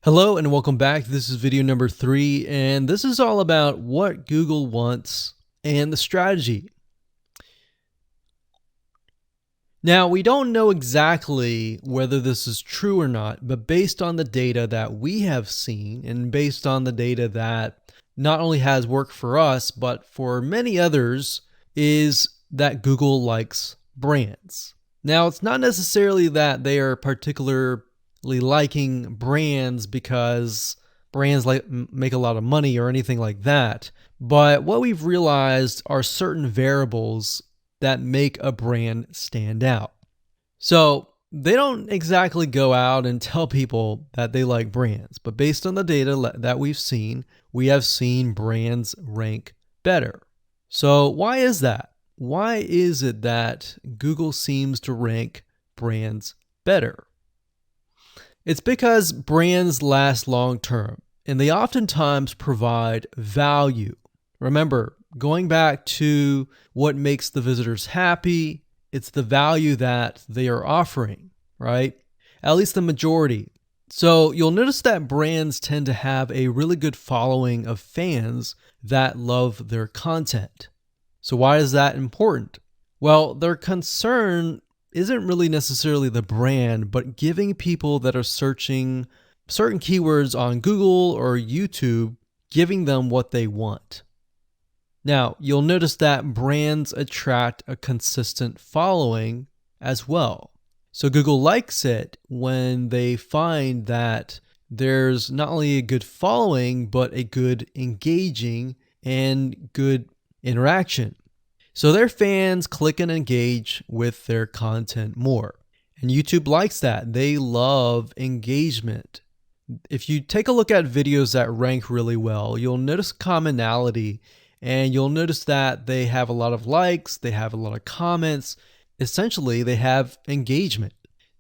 Hello and welcome back. This is video number 3, and this is all about what Google wants and the strategy. Now, we don't know exactly whether this is true or not, but based on the data that we have seen and based on the data that not only has worked for us, but for many others, is that Google likes brands. Now, it's not necessarily that they are particularly liking brands because brands make a lot of money or anything like that. But what we've realized are certain variables that make a brand stand out. So they don't exactly go out and tell people that they like brands, but based on the data that we've seen, we have seen brands rank better. So why is that? Why is it that Google seems to rank brands better? It's because brands last long term, and they oftentimes provide value. Remember, going back to what makes the visitors happy, it's the value that they are offering, right? At least the majority. So you'll notice that brands tend to have a really good following of fans that love their content. So why is that important? Well, their concern isn't really necessarily the brand, but giving people that are searching certain keywords on Google or YouTube, giving them what they want. Now, you'll notice that brands attract a consistent following as well. So Google likes it when they find that there's not only a good following, but a good engaging and good interaction. So their fans click and engage with their content more. And YouTube likes that. They love engagement. If you take a look at videos that rank really well, you'll notice commonality, and you'll notice that they have a lot of likes, they have a lot of comments. Essentially, they have engagement.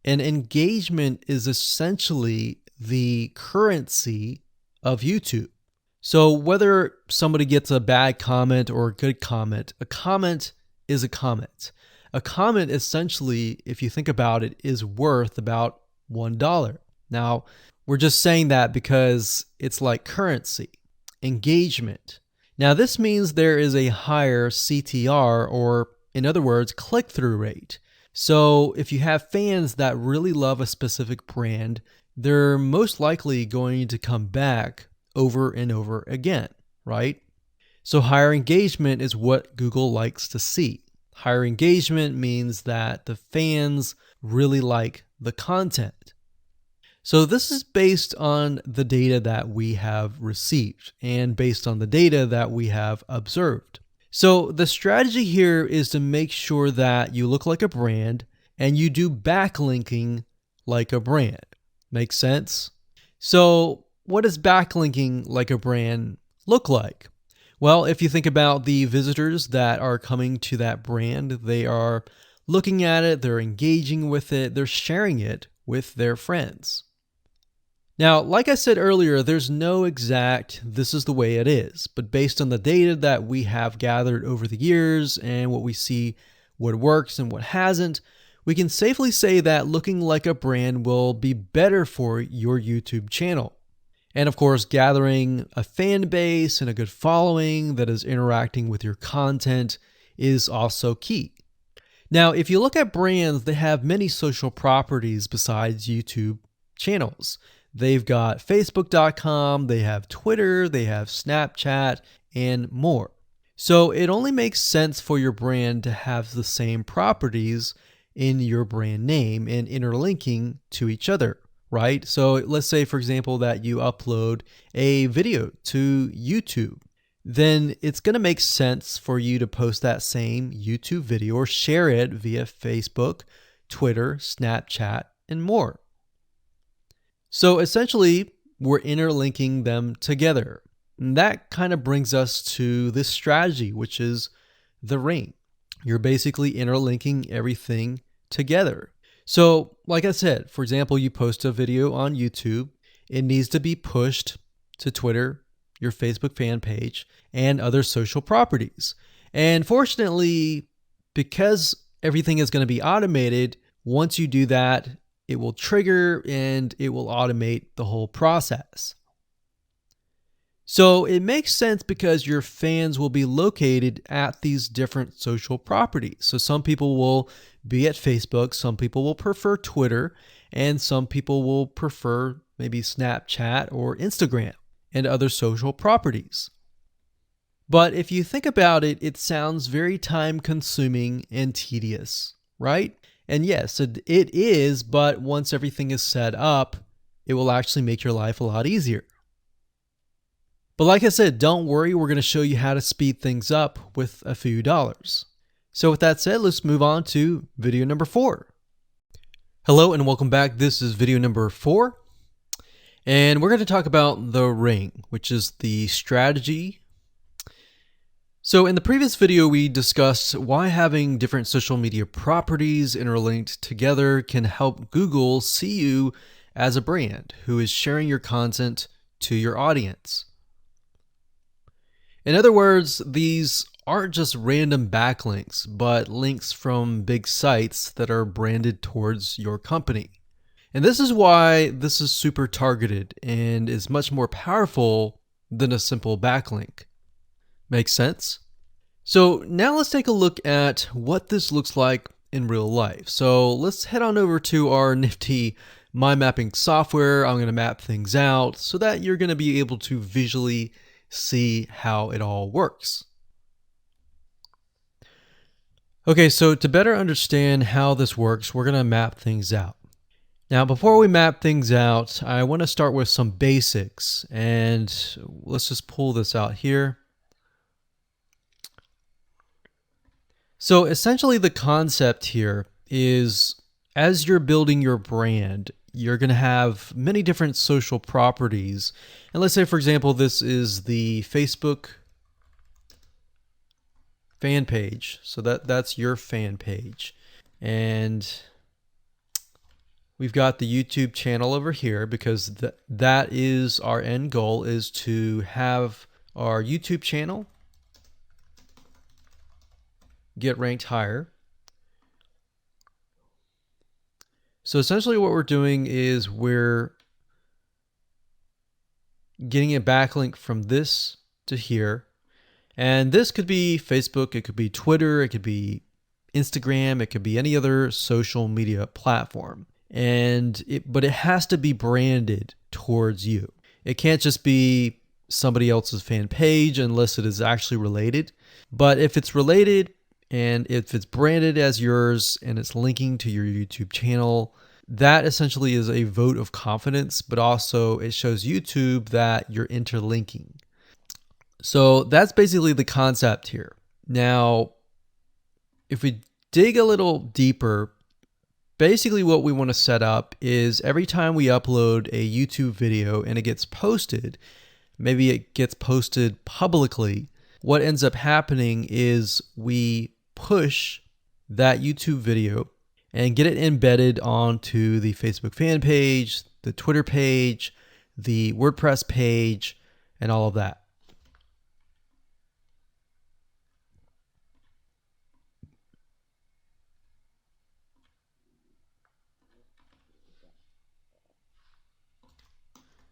And engagement is essentially the currency of YouTube. So whether somebody gets a bad comment or a good comment, a comment is a comment. A comment essentially, if you think about it, is worth about $1. Now, we're just saying that because it's like currency, engagement. Now, this means there is a higher CTR, or in other words, click-through rate. So if you have fans that really love a specific brand, they're most likely going to come back over and over again, right? So higher engagement is what Google likes to see. Higher engagement means that the fans really like the content. So this is based on the data that we have received and based on the data that we have observed. So the strategy here is to make sure that you look like a brand and you do backlinking like a brand. Make sense? So what does backlinking like a brand look like? Well, if you think about the visitors that are coming to that brand, they are looking at it, they're engaging with it, they're sharing it with their friends. Now, like I said earlier, there's no exact this is the way it is, but based on the data that we have gathered over the years and what we see, what works and what hasn't, we can safely say that looking like a brand will be better for your YouTube channel. And of course, gathering a fan base and a good following that is interacting with your content is also key. Now, if you look at brands, they have many social properties besides YouTube channels. They've got Facebook.com, they have Twitter, they have Snapchat, and more. So it only makes sense for your brand to have the same properties in your brand name and interlinking to each other, right? So let's say, for example, that you upload a video to YouTube. Then it's going to make sense for you to post that same YouTube video or share it via Facebook, Twitter, Snapchat, and more. So essentially, we're interlinking them together. And that kind of brings us to this strategy, which is the ring. You're basically interlinking everything together. So like I said, for example, you post a video on YouTube, it needs to be pushed to Twitter, your Facebook fan page, and other social properties. And fortunately, because everything is going to be automated, once you do that, it will trigger and it will automate the whole process. So it makes sense because your fans will be located at these different social properties. So some people will be at Facebook, some people will prefer Twitter, and some people will prefer maybe Snapchat or Instagram and other social properties. But if you think about it, it sounds very time consuming and tedious, right? And yes, it is, but once everything is set up, it will actually make your life a lot easier. But like I said, don't worry, we're going to show you how to speed things up with a few dollars. So with that said, let's move on to video number 4. Hello and welcome back. This is video number 4. And we're going to talk about the ring, which is the strategy. So in the previous video, we discussed why having different social media properties interlinked together can help Google see you as a brand who is sharing your content to your audience. In other words, these aren't just random backlinks, but links from big sites that are branded towards your company. And this is why this is super targeted and is much more powerful than a simple backlink. Makes sense? So now let's take a look at what this looks like in real life. So let's head on over to our nifty mind mapping software. I'm going to map things out so that you're going to be able to visually see how it all works. Okay, so to better understand how this works, we're going to map things out. Now, before we map things out, I want to start with some basics, and let's just pull this out here. So essentially the concept here is as you're building your brand, you're going to have many different social properties. And let's say, for example, this is the Facebook fan page. So that's your fan page. And we've got the YouTube channel over here because that is our end goal, is to have our YouTube channel get ranked higher. So essentially what we're doing is we're getting a backlink from this to here. And this could be Facebook, it could be Twitter, it could be Instagram, it could be any other social media platform. But it has to be branded towards you. It can't just be somebody else's fan page unless it is actually related. But if it's related, and if it's branded as yours and it's linking to your YouTube channel, that essentially is a vote of confidence, but also it shows YouTube that you're interlinking. So that's basically the concept here. Now, if we dig a little deeper, basically what we want to set up is every time we upload a YouTube video and it gets posted, maybe it gets posted publicly, what ends up happening is we push that YouTube video and get it embedded onto the Facebook fan page, the Twitter page, the WordPress page, and all of that.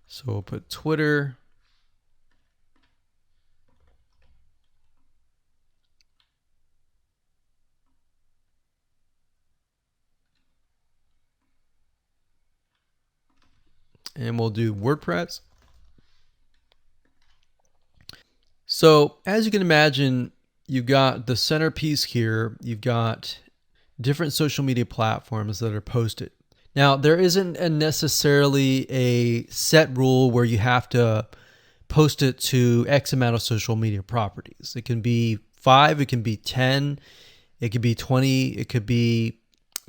So we'll put Twitter. And we'll do WordPress. So as you can imagine, you've got the centerpiece here. You've got different social media platforms that are posted. Now, there isn't necessarily a set rule where you have to post it to X amount of social media properties. It can be 5, it can be 10, it could be 20, it could be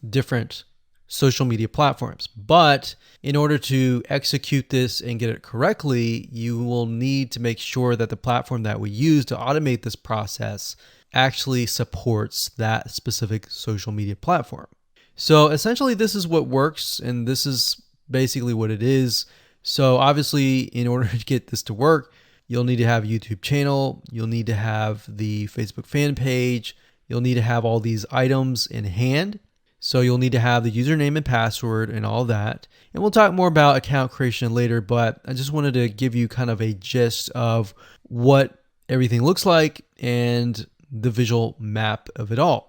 different social media platforms. But in order to execute this and get it correctly, you will need to make sure that the platform that we use to automate this process actually supports that specific social media platform. So essentially this is what works, and this is basically what it is. So obviously in order to get this to work, you'll need to have a YouTube channel, you'll need to have the Facebook fan page, you'll need to have all these items in hand. So you'll need to have the username and password and all that. And we'll talk more about account creation later, but I just wanted to give you kind of a gist of what everything looks like and the visual map of it all.